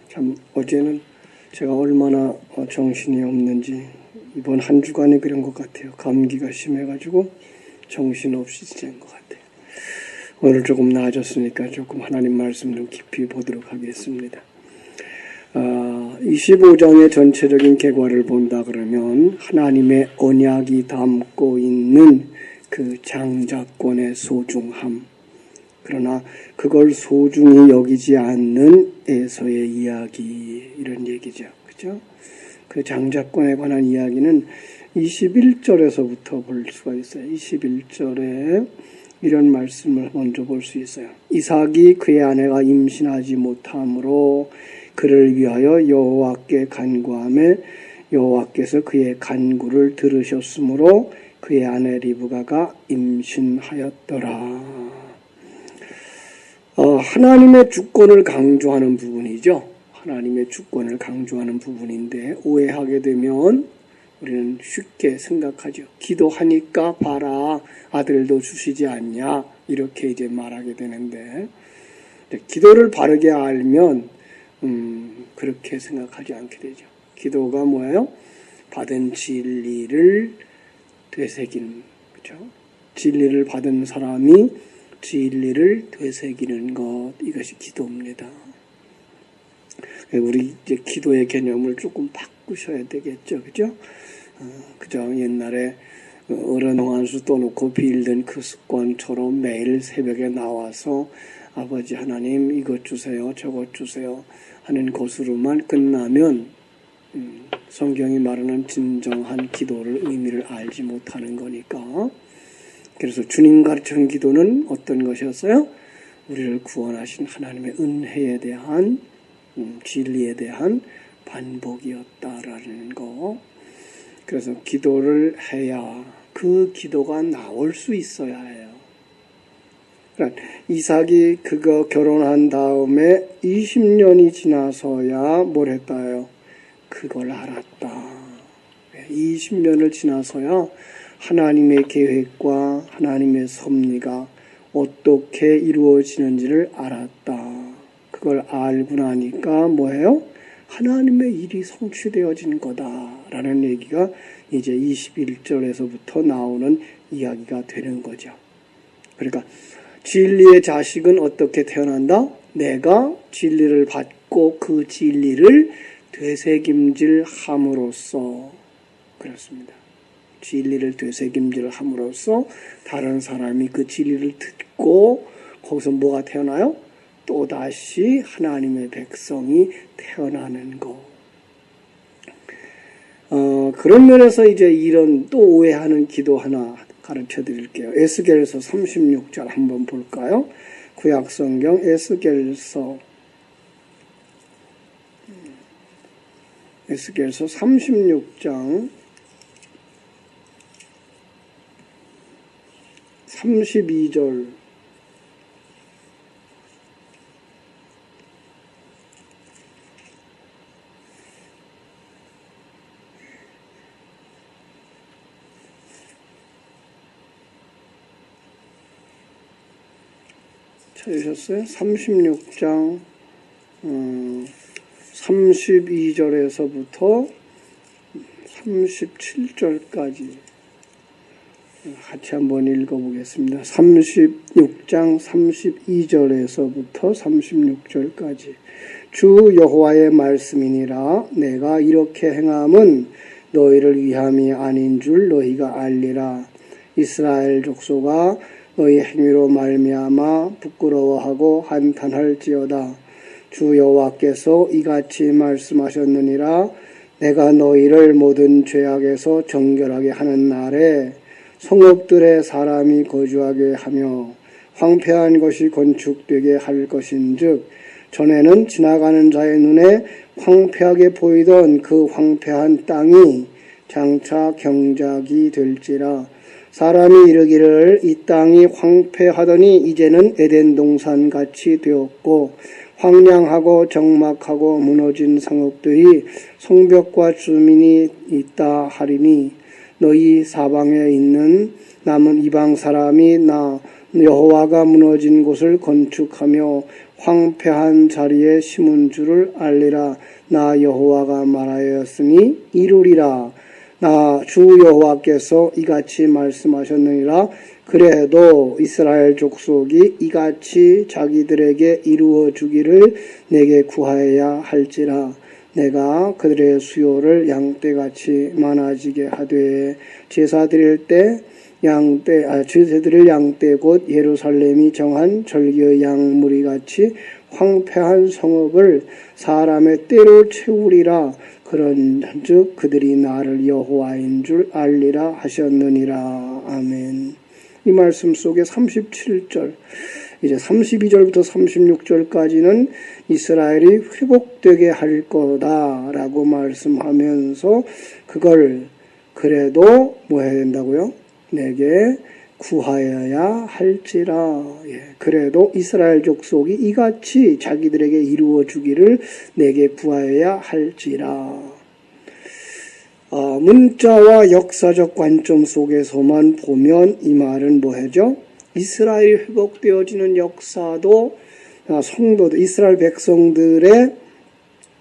참 어제는 제가 얼마나 정신이 없는지 이번 한 주간에 그런 것 같아요. 감기가 심해가지고 정신없이 지낸 것 같아요. 오늘 조금 나아졌으니까 조금 하나님 말씀을 깊이 보도록 하겠습니다. 25장의 전체적인 결과를 본다 그러면 하나님의 언약이 담고 있는 그 장자권의 소중함, 그러나 그걸 소중히 여기지 않는 에서의 이야기, 이런 얘기죠. 그죠? 그 장자권에 관한 이야기는 21절에서부터 볼 수가 있어요. 21절에 이런 말씀을 먼저 볼 수 있어요. 이삭이 그의 아내가 임신하지 못함으로 그를 위하여 여호와께 간구하며 여호와께서 그의 간구를 들으셨으므로 그의 아내 리브가가 임신하였더라. 하나님의 주권을 강조하는 부분이죠. 하나님의 주권을 강조하는 부분인데 오해하게 되면 우리는 쉽게 생각하죠. 기도하니까 봐라, 아들도 주시지 않냐, 이렇게 이제 말하게 되는데, 기도를 바르게 알면 그렇게 생각하지 않게 되죠. 기도가 뭐예요? 받은 진리를 되새기는, 그렇죠? 진리를 받은 사람이 진리를 되새기는 것, 이것이 기도입니다. 우리 이제 기도의 개념을 조금 바꾸셔야 되겠죠, 그죠? 그죠? 옛날에 어른 홍안수 떠놓고 빌던 그 습관처럼 매일 새벽에 나와서 아버지 하나님 이것 주세요, 저것 주세요 하는 것으로만 끝나면 성경이 말하는 진정한 기도를 의미를 알지 못하는 거니까. 그래서 주님 가르치는 기도는 어떤 것이었어요? 우리를 구원하신 하나님의 은혜에 대한 진리에 대한 반복이었다라는 거. 그래서 기도를 해야 그 기도가 나올 수 있어야 해요. 그러니까 이삭이 그거 결혼한 다음에 20년이 지나서야 뭘 했다요? 그걸 알았다. 20년을 지나서야 하나님의 계획과 하나님의 섭리가 어떻게 이루어지는지를 알았다. 그걸 알고 나니까 뭐예요? 하나님의 일이 성취되어진 거다라는 얘기가 이제 21절에서부터 나오는 이야기가 되는 거죠. 그러니까 진리의 자식은 어떻게 태어난다? 내가 진리를 받고 그 진리를 되새김질 함으로써, 그렇습니다. 진리를 되새김질 함으로써 다른 사람이 그 진리를 듣고 거기서 뭐가 태어나요? 또다시 하나님의 백성이 태어나는 거. 그런 면에서 이제 이런 또 오해하는 기도 하나 가르쳐 드릴게요. 에스겔서 36절 한번 볼까요? 구약성경 에스겔서 36장 32절. 찾으셨어요? 36장 32절에서부터 37절까지 같이 한번 읽어보겠습니다. 36장 32절에서부터 36절까지. 주 여호와의 말씀이니라. 내가 이렇게 행함은 너희를 위함이 아닌 줄 너희가 알리라. 이스라엘 족속아, 너희 행위로 말미암아 부끄러워하고 한탄할지어다. 주 여호와께서 이같이 말씀하셨느니라. 내가 너희를 모든 죄악에서 정결하게 하는 날에 성읍들의 사람이 거주하게 하며 황폐한 것이 건축되게 할 것인즉, 전에는 지나가는 자의 눈에 황폐하게 보이던 그 황폐한 땅이 장차 경작이 될지라. 사람이 이르기를 이 땅이 황폐하더니 이제는 에덴 동산같이 되었고 황량하고 적막하고 무너진 성읍들이 성벽과 주민이 있다 하리니, 너희 사방에 있는 남은 이방 사람이 나 여호와가 무너진 곳을 건축하며 황폐한 자리에 심은 줄을 알리라. 나 여호와가 말하였으니 이루리라. 나 주 여호와께서 이같이 말씀하셨느니라. 그래도 이스라엘 족속이 이같이 자기들에게 이루어 주기를 내게 구하여야 할지라. 내가 그들의 수요를 양떼같이 많아지게 하되 제사 드릴 때 제사드릴 양떼 곧 예루살렘이 정한 절기의 양무리 같이 황폐한 성읍을 사람의 때로 채우리라. 그런즉 그들이 나를 여호와인 줄 알리라 하셨느니라. 아멘. 이 말씀 속에 37절, 이제 32절부터 36절까지는 이스라엘이 회복되게 할 거다라고 말씀하면서 그걸 그래도 뭐 해야 된다고요? 내게 구하여야 할지라. 그래도 이스라엘 족속이 이같이 자기들에게 이루어 주기를 내게 구하여야 할지라. 문자와 역사적 관점 속에서만 보면 이 말은 뭐죠? 이스라엘이 회복되어지는 역사도 성도들, 이스라엘 백성들의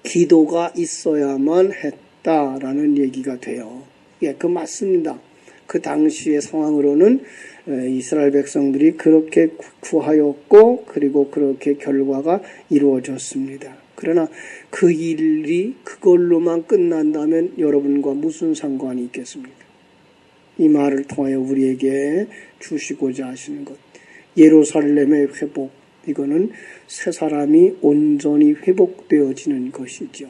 기도가 있어야만 했다라는 얘기가 돼요. 그 맞습니다. 그 당시의 상황으로는 이스라엘 백성들이 그렇게 구하였고 그리고 그렇게 결과가 이루어졌습니다. 그러나 그 일이 그걸로만 끝난다면 여러분과 무슨 상관이 있겠습니까? 이 말을 통하여 우리에게 주시고자 하시는 것, 예루살렘의 회복, 이거는 새 사람이 온전히 회복되어지는 것이죠.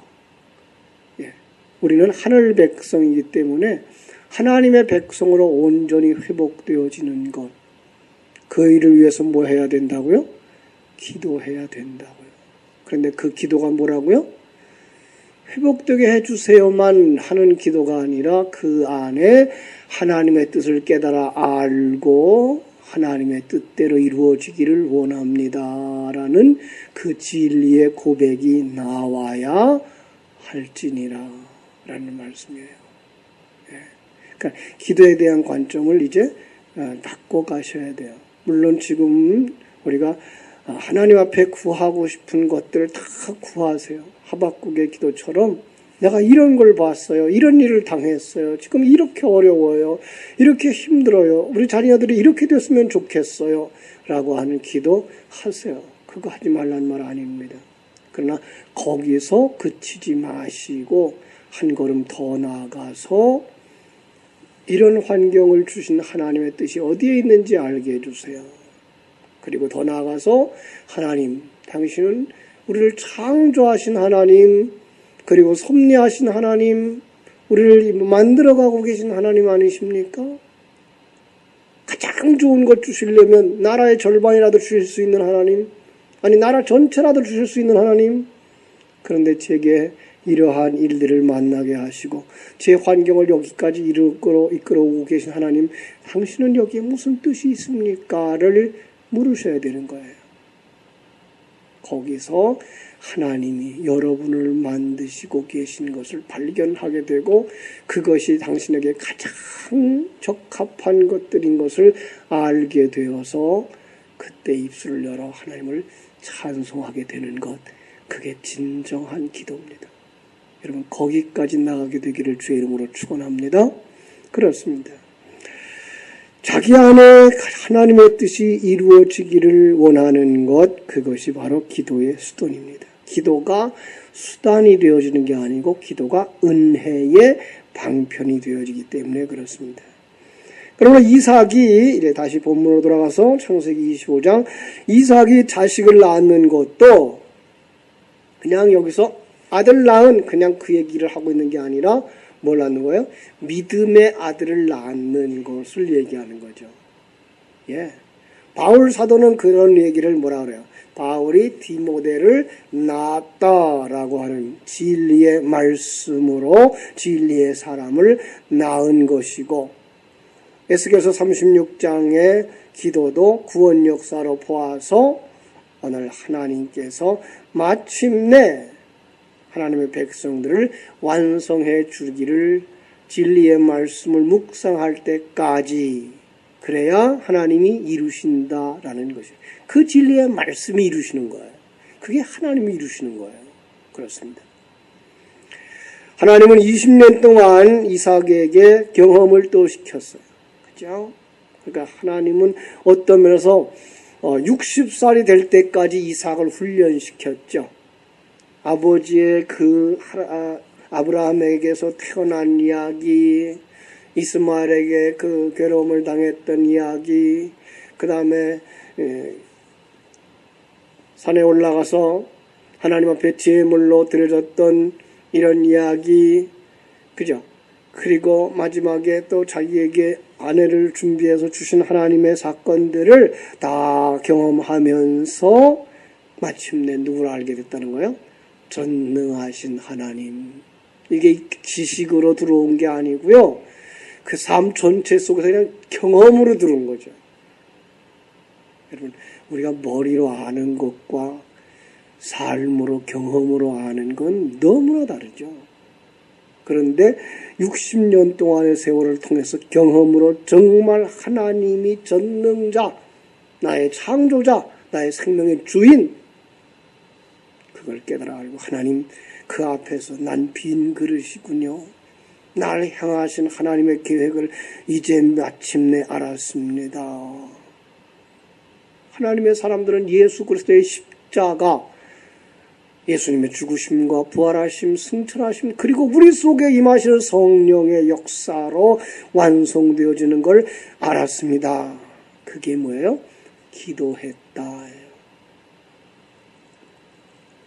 우리는 하늘 백성이기 때문에 하나님의 백성으로 온전히 회복되어지는 것, 그 일을 위해서 뭐 해야 된다고요? 기도해야 된다고요. 그런데 그 기도가 뭐라고요? 회복되게 해주세요만 하는 기도가 아니라 그 안에 하나님의 뜻을 깨달아 알고 하나님의 뜻대로 이루어지기를 원합니다 라는 그 진리의 고백이 나와야 할지니라 라는 말씀이에요. 그러니까 기도에 대한 관점을 이제 바꿔 가셔야 돼요. 물론 지금 우리가 하나님 앞에 구하고 싶은 것들을 다 구하세요. 하박국의 기도처럼 내가 이런 걸 봤어요. 이런 일을 당했어요. 지금 이렇게 어려워요. 이렇게 힘들어요. 우리 자녀들이 이렇게 됐으면 좋겠어요. 라고 하는 기도 하세요. 그거 하지 말란 말 아닙니다. 그러나 거기서 그치지 마시고 한 걸음 더 나아가서 이런 환경을 주신 하나님의 뜻이 어디에 있는지 알게 해주세요. 그리고 더 나아가서 하나님, 당신은 우리를 창조하신 하나님, 그리고 섭리하신 하나님, 우리를 만들어가고 계신 하나님 아니십니까? 가장 좋은 것 주시려면 나라의 절반이라도 주실 수 있는 하나님, 아니 나라 전체라도 주실 수 있는 하나님, 그런데 제게 이러한 일들을 만나게 하시고 제 환경을 여기까지 이끌어오고 계신 하나님, 당신은 여기에 무슨 뜻이 있습니까?를 물으셔야 되는 거예요. 거기서 하나님이 여러분을 만드시고 계신 것을 발견하게 되고 그것이 당신에게 가장 적합한 것들인 것을 알게 되어서 그때 입술을 열어 하나님을 찬송하게 되는 것, 그게 진정한 기도입니다. 여러분 거기까지 나가게 되기를 주의 이름으로 축원합니다. 그렇습니다. 자기 안에 하나님의 뜻이 이루어지기를 원하는 것, 그것이 바로 기도의 수단입니다. 기도가 수단이 되어지는 게 아니고 기도가 은혜의 방편이 되어지기 때문에 그렇습니다. 그러면 이삭이, 이제 다시 본문으로 돌아가서 창세기 25장, 이삭이 자식을 낳는 것도 그냥 여기서 아들 낳은 그냥 그 얘기를 하고 있는 게 아니라 뭘 낳는 거예요? 믿음의 아들을 낳는 것을 얘기하는 거죠. 바울 사도는 그런 얘기를 뭐라 그래요? 바울이 디모데를 낳았다라고 하는 진리의 말씀으로 진리의 사람을 낳은 것이고, 에스겔서 36장의 기도도 구원 역사로 보아서 오늘 하나님께서 마침내 하나님의 백성들을 완성해 주기를 진리의 말씀을 묵상할 때까지 그래야 하나님이 이루신다라는 것이에요. 그 진리의 말씀이 이루시는 거예요. 그게 하나님이 이루시는 거예요. 그렇습니다. 하나님은 20년 동안 이삭에게 경험을 또 시켰어요. 그죠? 그러니까 하나님은 어떤 면에서 60살이 될 때까지 이삭을 훈련시켰죠. 아버지의 아브라함에게서 태어난 이야기, 이스마엘에게 그 괴로움을 당했던 이야기, 그 다음에 산에 올라가서 하나님 앞에 제물로 드려졌던 이런 이야기, 그죠? 그리고 마지막에 또 자기에게 아내를 준비해서 주신 하나님의 사건들을 다 경험하면서 마침내 누구를 알게 됐다는 거예요? 전능하신 하나님. 이게 지식으로 들어온 게 아니고요. 그 삶 전체 속에서 그냥 경험으로 들어온 거죠. 여러분, 우리가 머리로 아는 것과 삶으로 경험으로 아는 건 너무나 다르죠. 그런데 60년 동안의 세월을 통해서 경험으로 정말 하나님이 전능자, 나의 창조자, 나의 생명의 주인, 그걸 깨달아 알고 하나님 그 앞에서 난 빈 그릇이군요. 날 향하신 하나님의 계획을 이제 마침내 알았습니다. 하나님의 사람들은 예수 그리스도의 십자가, 예수님의 죽으심과 부활하심, 승천하심, 그리고 우리 속에 임하시는 성령의 역사로 완성되어지는 걸 알았습니다. 그게 뭐예요? 기도했다.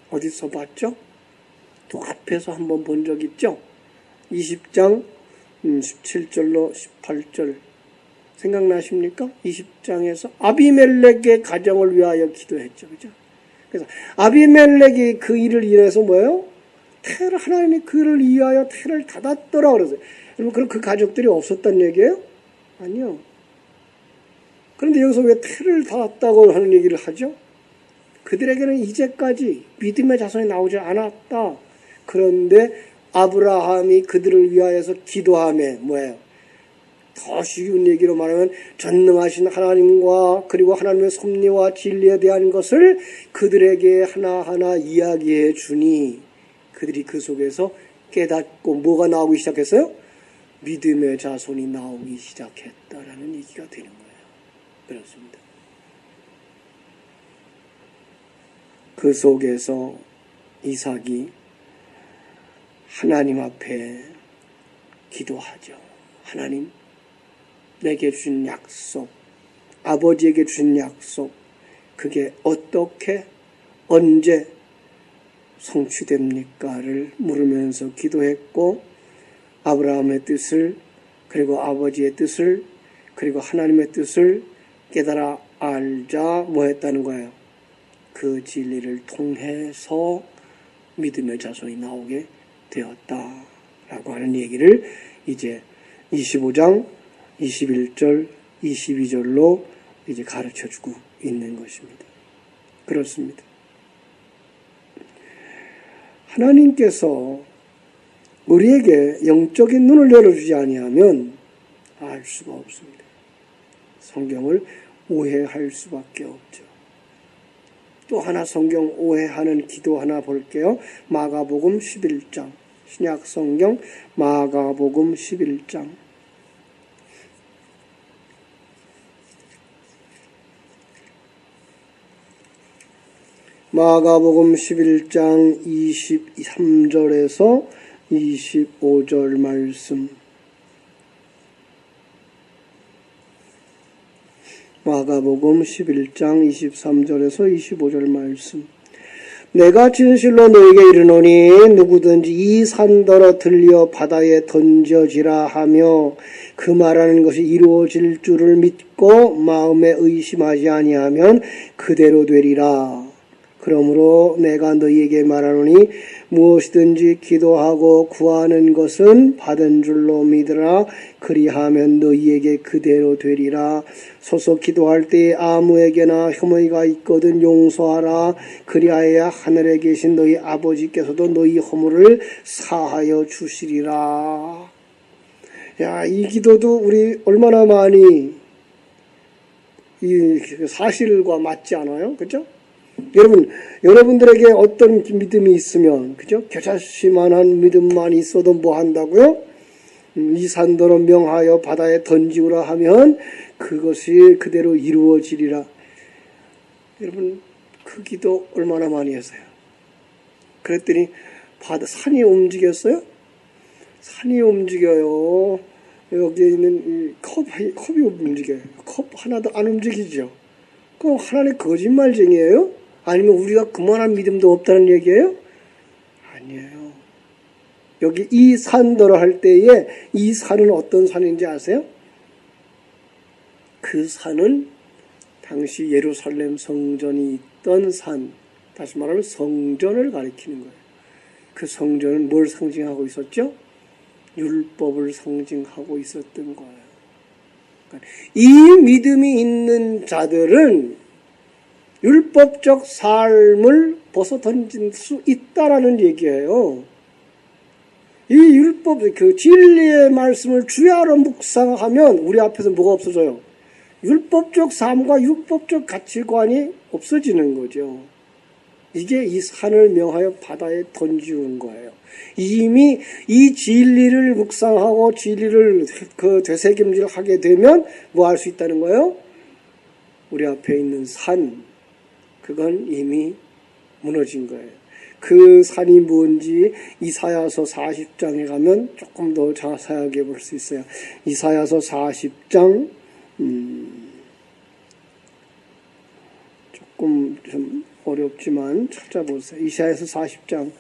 어디서 봤죠? 또 앞에서 한번 본 적 있죠? 20장 17절로 18절 생각나십니까? 20장에서 아비멜렉의 가정을 위하여 기도했죠. 그죠? 그래서 아비멜렉이 그 일을 인해서 뭐예요? 태를 하나님이 그를 위하여 태를 닫았더라 그러세요. 여러분 그럼 그 가족들이 없었단 얘기예요? 아니요. 그런데 여기서 왜 태를 닫았다고 하는 얘기를 하죠? 그들에게는 이제까지 믿음의 자손이 나오지 않았다. 그런데 아브라함이 그들을 위하여서 기도하며 뭐예요? 더 쉬운 얘기로 말하면 전능하신 하나님과 그리고 하나님의 섭리와 진리에 대한 것을 그들에게 하나하나 이야기해 주니 그들이 그 속에서 깨닫고 뭐가 나오기 시작했어요? 믿음의 자손이 나오기 시작했다라는 얘기가 되는 거예요. 그렇습니다. 그 속에서 이삭이 하나님 앞에 기도하죠. 하나님, 내게 주신 약속, 아버지에게 주신 약속, 그게 어떻게, 언제 성취됩니까를 물으면서 기도했고, 아브라함의 뜻을, 그리고 아버지의 뜻을, 그리고 하나님의 뜻을 깨달아 알자 뭐 했다는 거예요? 그 진리를 통해서 믿음의 자손이 나오게 되었다라고 하는 얘기를 이제 25장 21절 22절로 이제 가르쳐주고 있는 것입니다. 그렇습니다. 하나님께서 우리에게 영적인 눈을 열어주지 아니하면 알 수가 없습니다. 성경을 오해할 수밖에 없죠. 또 하나 성경 오해하는 기도 하나 볼게요. 마가복음 11장. 신약 성경 마가복음 11장. 마가복음 11장 23절에서 25절 말씀. 마가복음 11장 23절에서 25절 말씀. 내가 진실로 너에게 이르노니 누구든지 이 산더러 들려 바다에 던져지라 하며 그 말하는 것이 이루어질 줄을 믿고 마음에 의심하지 아니하면 그대로 되리라. 그러므로 내가 너희에게 말하노니 무엇이든지 기도하고 구하는 것은 받은 줄로 믿으라. 그리하면 너희에게 그대로 되리라. 소속 기도할 때에 아무에게나 허물이가 있거든 용서하라. 그리하여야 하늘에 계신 너희 아버지께서도 너희 허물을 사하여 주시리라. 야, 이 기도도 우리 얼마나 많이 이 사실과 맞지 않아요? 그죠? 여러분들에게 어떤 믿음이 있으면, 그죠? 겨자씨만한 믿음만 있어도 뭐 한다고요? 이 산더러 명하여 바다에 던지우라 하면 그것이 그대로 이루어지리라. 여러분, 그 기도 얼마나 많이 했어요? 그랬더니 산이 움직였어요? 산이 움직여요. 여기에 있는 컵이 움직여요. 컵 하나도 안 움직이죠. 그럼 하나님 거짓말쟁이에요? 아니면 우리가 그만한 믿음도 없다는 얘기예요? 아니에요. 여기 이 산더러 할 때에 이 산은 어떤 산인지 아세요? 그 산은 당시 예루살렘 성전이 있던 산, 다시 말하면 성전을 가리키는 거예요. 그 성전은 뭘 상징하고 있었죠? 율법을 상징하고 있었던 거예요. 그러니까 이 믿음이 있는 자들은 율법적 삶을 벗어던질 수 있다라는 얘기예요. 이 율법, 그 진리의 말씀을 주야로 묵상하면 우리 앞에서 뭐가 없어져요? 율법적 삶과 율법적 가치관이 없어지는 거죠. 이게 이 산을 명하여 바다에 던지는 거예요. 이미 이 진리를 묵상하고 진리를 그 되새김질하게 되면 뭐 할 수 있다는 거예요? 우리 앞에 있는 산, 그건 이미 무너진 거예요. 그 산이 뭔지 이사야서 40장에 가면 조금 더 자세하게 볼 수 있어요. 이사야서 40장 조금 좀 어렵지만 찾아보세요. 이사야서 40장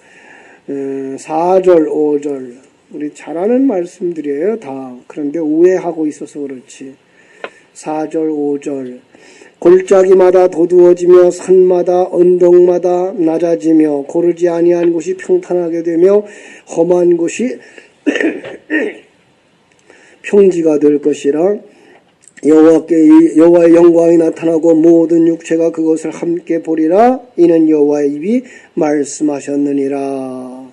4절 5절 우리 잘 아는 말씀들이에요. 다. 그런데 오해하고 있어서 그렇지. 4절 5절 골짜기마다 도두어지며 산마다 언덕마다 낮아지며 고르지 아니한 곳이 평탄하게 되며 험한 곳이 평지가 될 것이라. 여호와의 영광이 나타나고 모든 육체가 그것을 함께 보리라. 이는 여호와의 입이 말씀하셨느니라.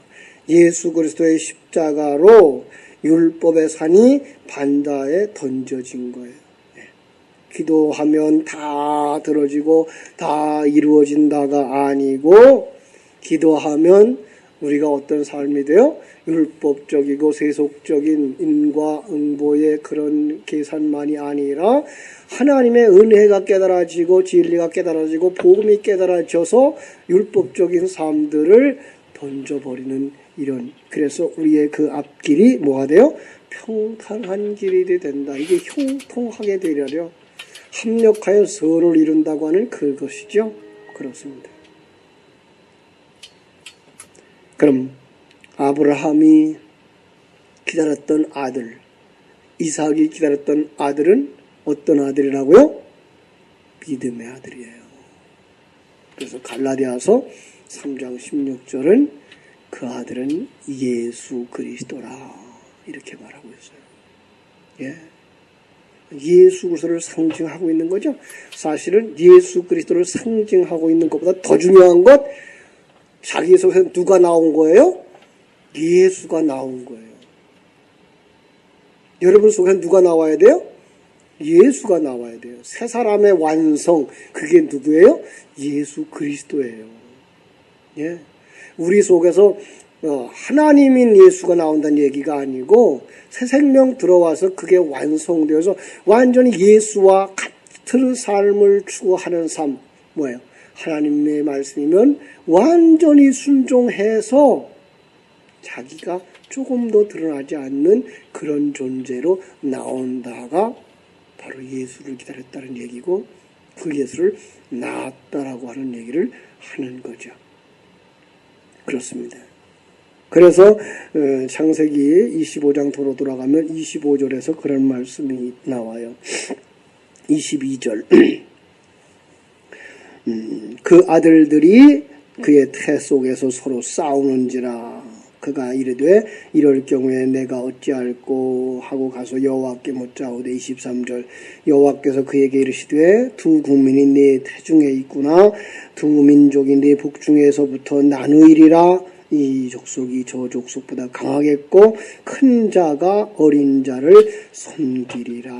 예수 그리스도의 십자가로 율법의 산이 반다에 던져진 거예요. 기도하면 다 들어지고 다 이루어진다가 아니고, 기도하면 우리가 어떤 삶이 돼요? 율법적이고 세속적인 인과응보의 그런 계산만이 아니라 하나님의 은혜가 깨달아지고 진리가 깨달아지고 복음이 깨달아져서 율법적인 삶들을 던져버리는 이런, 그래서 우리의 그 앞길이 뭐가 돼요? 평탄한 길이 된다. 이게 형통하게 되려려 합력하여 선을 이룬다고 하는 그것이죠. 그렇습니다. 그럼 아브라함이 기다렸던 아들, 이삭이 기다렸던 아들은 어떤 아들이라고요? 믿음의 아들이에요. 그래서 갈라디아서 3장 16절은 그 아들은 예수 그리스도라 이렇게 말하고 있어요. 예. 예수 그리스도를 상징하고 있는 거죠. 사실은 예수 그리스도를 상징하고 있는 것보다 더 중요한 것, 자기 속에서 누가 나온 거예요? 예수가 나온 거예요. 여러분 속에 누가 나와야 돼요? 예수가 나와야 돼요. 새 사람의 완성, 그게 누구예요? 예수 그리스도예요. 예. 우리 속에서 하나님인 예수가 나온다는 얘기가 아니고 새 생명 들어와서 그게 완성되어서 완전히 예수와 같은 삶을 추구하는 삶. 뭐예요? 하나님의 말씀이면 완전히 순종해서 자기가 조금도 드러나지 않는 그런 존재로 나온다가 바로 예수를 기다렸다는 얘기고, 그 예수를 낳았다라고 하는 얘기를 하는 거죠. 그렇습니다. 그래서 창세기 25장 도로 돌아가면 25절에서 그런 말씀이 나와요. 22절 그 아들들이 그의 태 속에서 서로 싸우는지라. 그가 이르되 이럴 경우에 내가 어찌할꼬 하고 가서 여호와께 묻자오되. 23절 여호와께서 그에게 이르시되 두 국민이 네 태중에 있구나. 두 민족이 네 복중에서부터 나누이리라. 이 족속이 저 족속보다 강하겠고 큰 자가 어린 자를 섬기리라.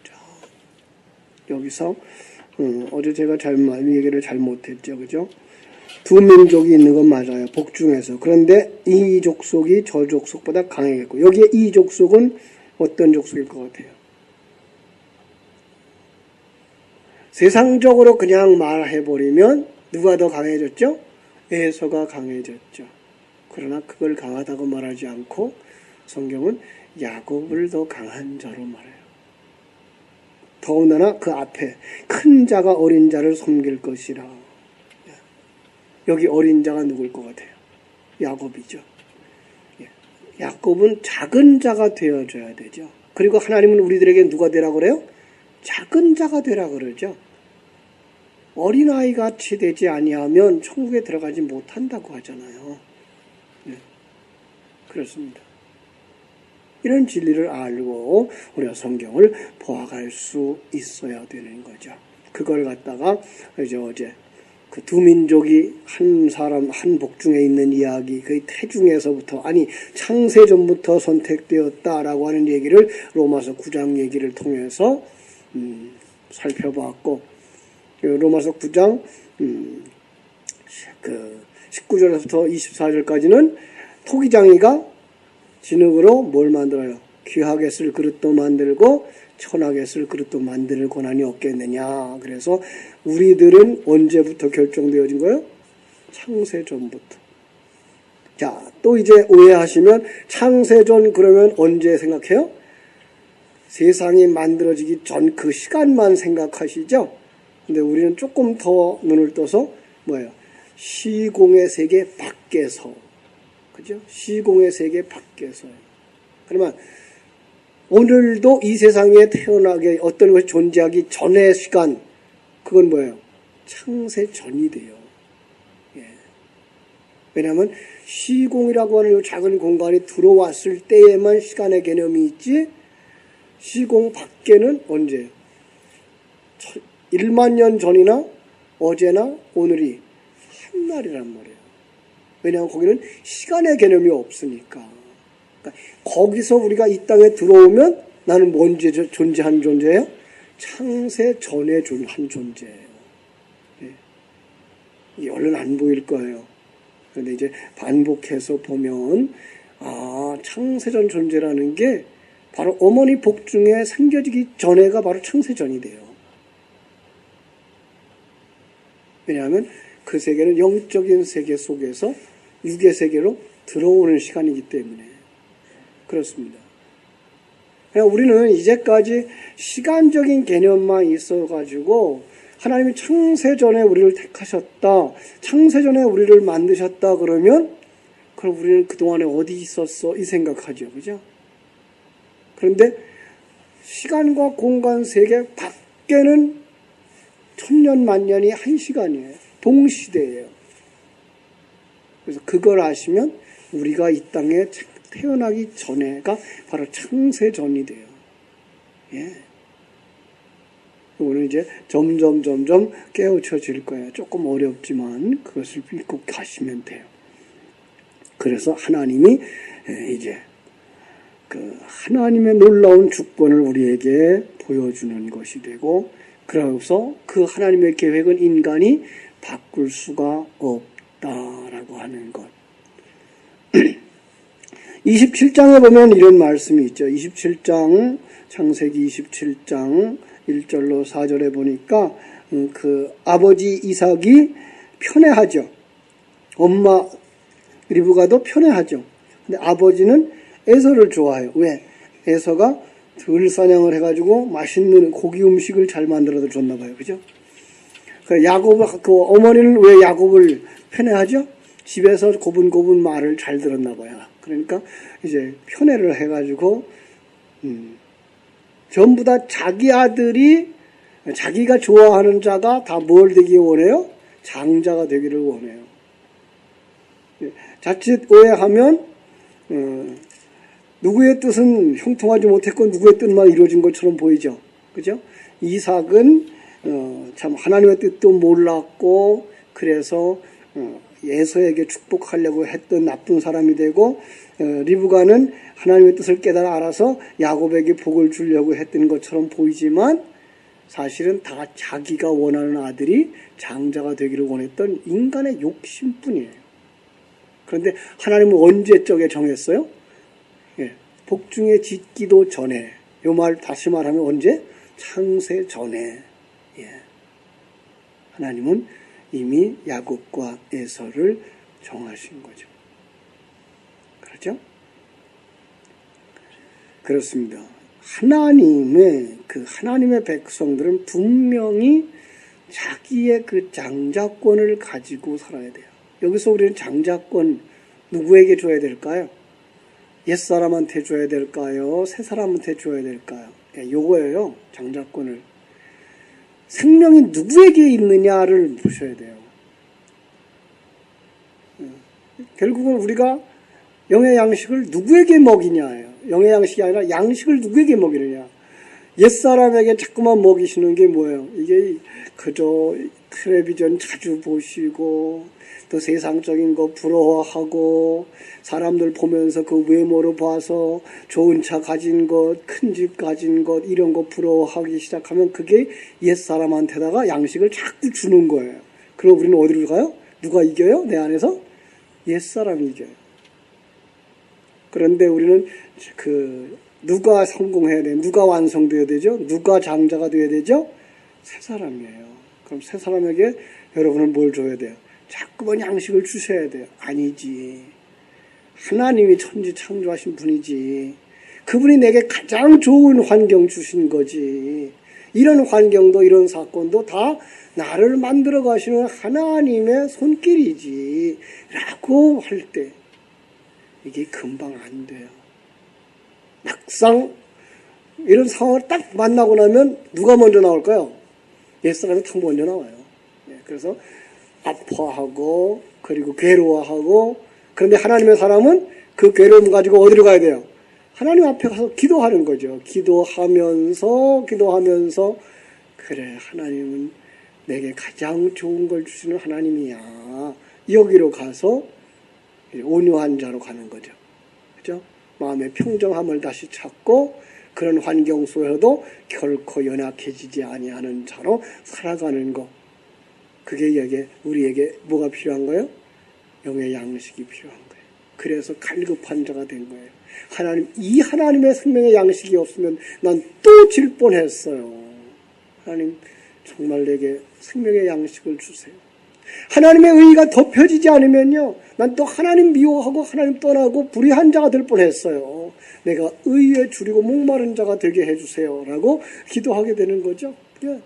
자, 여기서 어제 제가 얘기를 잘못했죠. 그죠? 두 민족이 있는 건 맞아요. 복중에서. 그런데 이 족속이 저 족속보다 강하겠고, 여기에 이 족속은 어떤 족속일 것 같아요? 세상적으로 그냥 말해버리면 누가 더 강해졌죠? 에서가 강해졌죠. 그러나 그걸 강하다고 말하지 않고 성경은 야곱을 더 강한 자로 말해요. 더군다나 그 앞에 큰 자가 어린 자를 섬길 것이라. 여기 어린 자가 누굴 것 같아요? 야곱이죠. 야곱은 작은 자가 되어줘야 되죠. 그리고 하나님은 우리들에게 누가 되라 그래요? 작은 자가 되라 그러죠. 어린아이 같이 되지 아니하면 천국에 들어가지 못한다고 하잖아요. 그렇습니다. 이런 진리를 알고 우리가 성경을 보아갈 수 있어야 되는 거죠. 그걸 갖다가 이제 어제 그 두 민족이 한 사람 한 복중에 있는 이야기, 그 태중에서부터 아니 창세전부터 선택되었다라고 하는 얘기를 로마서 9장 얘기를 통해서 살펴봤고, 로마서 9장 그 19절에서부터 24절까지는 토기장이가 진흙으로 뭘 만들어요? 귀하게 쓸 그릇도 만들고 천하게 쓸 그릇도 만들 권한이 없겠느냐. 그래서 우리들은 언제부터 결정되어진 거예요? 창세전부터. 자, 또 이제 오해하시면 창세전 그러면 언제 생각해요? 세상이 만들어지기 전 그 시간만 생각하시죠? 근데 우리는 조금 더 눈을 떠서 뭐예요? 시공의 세계 밖에서. 그죠? 시공의 세계 밖에서요. 그러면 오늘도 이 세상에 태어나게 어떤 것이 존재하기 전의 시간, 그건 뭐예요? 창세 전이 돼요. 예. 왜냐하면 시공이라고 하는 이 작은 공간이 들어왔을 때에만 시간의 개념이 있지, 시공 밖에는 언제? 1만 년 전이나 어제나 오늘이 한날이란 말이에요. 왜냐하면 거기는 시간의 개념이 없으니까. 그러니까 거기서 우리가 이 땅에 들어오면 나는 뭔지 존재하는 존재예요? 창세 전에 한 존재예요. 네. 얼른 안 보일 거예요. 그런데 이제 반복해서 보면 창세전 존재라는 게 바로 어머니 복중에 생겨지기 전에가 바로 창세전이 돼요. 왜냐하면 그 세계는 영적인 세계 속에서 육의 세계로 들어오는 시간이기 때문에 그렇습니다. 그냥 우리는 이제까지 시간적인 개념만 있어가지고 하나님이 창세전에 우리를 택하셨다, 창세전에 우리를 만드셨다 그러면 그럼 우리는 그동안에 어디 있었어? 이 생각하죠. 그죠? 그런데 시간과 공간 세계 밖에는 천년 만년이 한 시간이에요. 동시대예요. 그래서 그걸 아시면 우리가 이 땅에 태어나기 전에가 바로 창세전이 돼요. 예. 오늘 이제 점점 깨우쳐질 거예요. 조금 어렵지만 그것을 믿고 가시면 돼요. 그래서 하나님이 이제 그 하나님의 놀라운 주권을 우리에게 보여주는 것이 되고, 그래서 그 하나님의 계획은 인간이 바꿀 수가 없다라고 하는 것. 27장에 보면 이런 말씀이 있죠. 27장, 창세기 27장 1절로 4절에 보니까 그 아버지 이삭이 편애하죠. 엄마 리브가도 편애하죠. 근데 아버지는 에서를 좋아해요. 왜? 에서가 들사냥을 해가지고 맛있는 고기 음식을 잘 만들어서 줬나 봐요. 그죠? 그 어머니는 왜 야곱을 편애하죠? 집에서 고분고분 말을 잘 들었나 봐요. 그러니까 이제 편애를 해가지고 전부 다 자기 아들이 자기가 좋아하는 자가 다 뭘 되기 원해요? 장자가 되기를 원해요. 자칫 오해하면 누구의 뜻은 형통하지 못했고 누구의 뜻만 이루어진 것처럼 보이죠. 그죠? 이삭은 참 하나님의 뜻도 몰랐고 그래서 에서에게 축복하려고 했던 나쁜 사람이 되고, 리브가는 하나님의 뜻을 깨달아 알아서 야곱에게 복을 주려고 했던 것처럼 보이지만 사실은 다 자기가 원하는 아들이 장자가 되기를 원했던 인간의 욕심뿐이에요. 그런데 하나님은 언제적에 정했어요? 예, 복중에 짓기도 전에. 요 말 다시 말하면 언제? 창세 전에. 예. 하나님은 이미 야곱과 에서를 정하신 거죠. 그렇죠? 그렇습니다. 하나님의 백성들은 분명히 자기의 그 장자권을 가지고 살아야 돼요. 여기서 우리는 장자권 누구에게 줘야 될까요? 옛사람한테 줘야 될까요? 새사람한테 줘야 될까요? 요거예요. 장자권을. 생명이 누구에게 있느냐를 보셔야 돼요. 결국은 우리가 영의 양식을 누구에게 먹이냐예요. 영의 양식이 아니라 양식을 누구에게 먹이느냐. 옛사람에게 자꾸만 먹이시는 게 뭐예요? 이게 그저 텔레비전 자주 보시고 또 세상적인 거 부러워하고 사람들 보면서 그 외모로 봐서 좋은 차 가진 것, 큰 집 가진 것 이런 거 부러워하기 시작하면 그게 옛사람한테다가 양식을 자꾸 주는 거예요. 그럼 우리는 어디로 가요? 누가 이겨요? 내 안에서? 옛사람이 이겨요. 그런데 우리는 누가 성공해야 돼요? 누가 완성되어야 되죠? 누가 장자가 되어야 되죠? 새 사람이에요. 그럼 새 사람에게 여러분은 뭘 줘야 돼요? 자꾸만 양식을 주셔야 돼요. 아니지. 하나님이 천지 창조하신 분이지. 그분이 내게 가장 좋은 환경 주신 거지. 이런 환경도 이런 사건도 다 나를 만들어 가시는 하나님의 손길이지. 라고 할 때 이게 금방 안 돼요. 막상 이런 상황을 딱 만나고 나면 누가 먼저 나올까요? 옛사람이 딱 먼저 나와요. 그래서 아파하고 그리고 괴로워하고 그런데 하나님의 사람은 그 괴로움 가지고 어디로 가야 돼요? 하나님 앞에 가서 기도하는 거죠. 기도하면서 그래 하나님은 내게 가장 좋은 걸 주시는 하나님이야. 여기로 가서 온유한 자로 가는 거죠. 그죠? 마음의 평정함을 다시 찾고 그런 환경 속에서도 결코 연약해지지 아니하는 자로 살아가는 것. 그게 우리에게 뭐가 필요한 거예요? 영의 양식이 필요한 거예요. 그래서 갈급한 자가 된 거예요. 이 하나님의 생명의 양식이 없으면 난 또 질 뻔했어요. 하나님 정말 내게 생명의 양식을 주세요. 하나님의 의의가 덮여지지 않으면요, 난 또 하나님 미워하고 하나님 떠나고 불의한 자가 될 뻔했어요. 내가 의에 줄이고 목마른 자가 되게 해주세요. 라고 기도하게 되는 거죠. 예.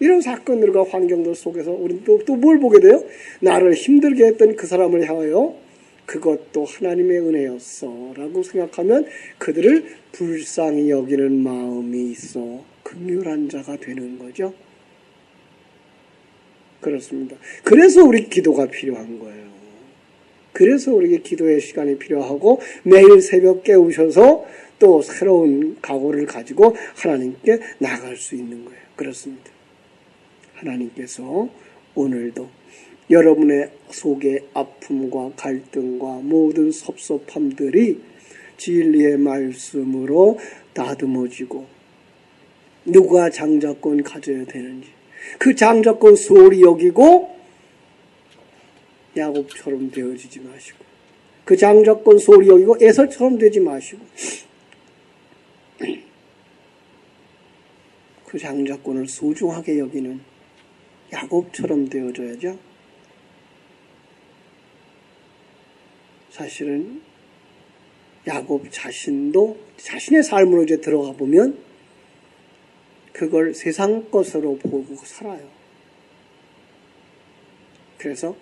이런 사건들과 환경들 속에서 우리는 또 뭘 보게 돼요? 나를 힘들게 했던 그 사람을 향하여 그것도 하나님의 은혜였어 라고 생각하면 그들을 불쌍히 여기는 마음이 있어 긍휼한 자가 되는 거죠. 그렇습니다. 그래서 우리 기도가 필요한 거예요. 그래서 우리에게 기도의 시간이 필요하고 매일 새벽 깨우셔서 또 새로운 각오를 가지고 하나님께 나갈 수 있는 거예요. 그렇습니다. 하나님께서 오늘도 여러분의 속의 아픔과 갈등과 모든 섭섭함들이 진리의 말씀으로 다듬어지고 누가 장자권 가져야 되는지 그 장자권 소홀히 여기고 야곱처럼 되어지지 마시고 그 장자권 소홀히 여기고 에서처럼 되지 마시고 그 장자권을 소중하게 여기는 야곱처럼 되어져야죠. 사실은 야곱 자신도 자신의 삶으로 이제 들어가 보면 그걸 세상 것으로 보고 살아요. 그래서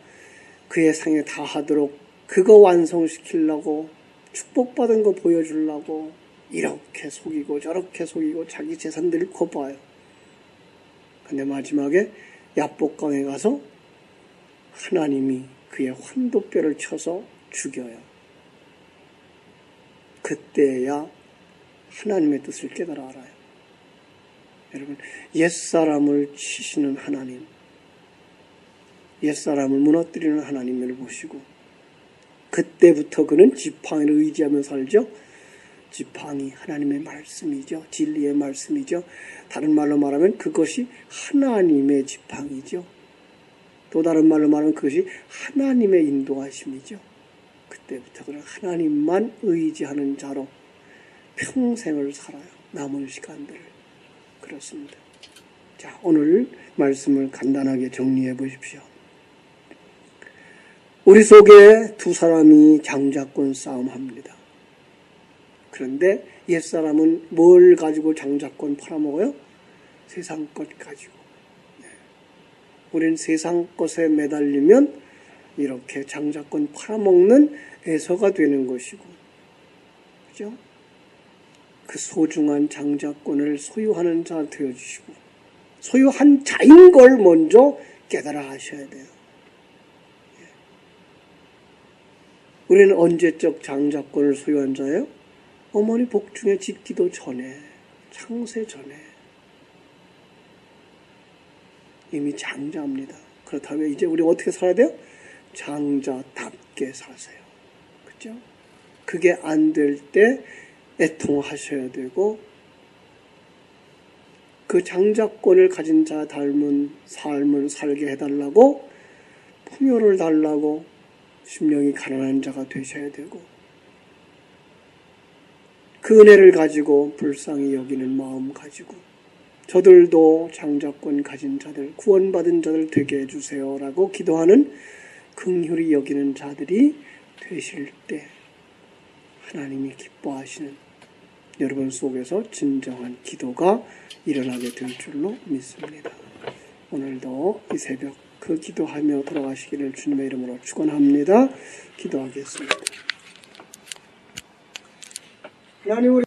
그의 상에 다하도록 그거 완성시키려고 축복받은 거 보여주려고 이렇게 속이고 저렇게 속이고 자기 재산들을 커봐요. 근데 마지막에 야복강에 가서 하나님이 그의 환도뼈를 쳐서 죽여요. 그때야 하나님의 뜻을 깨달아 알아요. 여러분, 옛사람을 치시는 하나님, 옛사람을 무너뜨리는 하나님을 보시고 그때부터 그는 지팡이를 의지하며 살죠. 지팡이, 하나님의 말씀이죠. 진리의 말씀이죠. 다른 말로 말하면 그것이 하나님의 지팡이죠. 또 다른 말로 말하면 그것이 하나님의 인도하심이죠. 그때부터 그는 하나님만 의지하는 자로 평생을 살아요. 남은 시간들을. 그렇습니다. 자, 오늘 말씀을 간단하게 정리해 보십시오. 우리 속에 두 사람이 장자권 싸움합니다. 그런데 옛사람은 뭘 가지고 장자권 팔아먹어요? 세상 것 가지고. 우린 세상 것에 매달리면 이렇게 장자권 팔아먹는 애서가 되는 것이고, 그죠? 그 소중한 장자권을 소유하는 자 되어주시고, 소유한 자인 걸 먼저 깨달아 하셔야 돼요. 우리는 언제적 장자권을 소유한 자예요? 어머니 복중에 짓기도 전에, 창세 전에 이미 장자입니다. 그렇다면 이제 우리 어떻게 살아야 돼요? 장자답게 사세요. 그죠? 그게 안 될 때 애통하셔야 되고, 그 장자권을 가진 자 닮은 삶을 살게 해달라고 풍요를 달라고 심령이 가난한 자가 되셔야 되고, 그 은혜를 가지고 불쌍히 여기는 마음 가지고 저들도 장자권 가진 자들, 구원받은 자들 되게 해주세요 라고 기도하는 긍휼히 여기는 자들이 되실 때 하나님이 기뻐하시는 여러분 속에서 진정한 기도가 일어나게 될 줄로 믿습니다. 오늘도 이 새벽 그 기도하며 돌아가시기를 주님의 이름으로 축원합니다. 기도하겠습니다. 하나님, 우리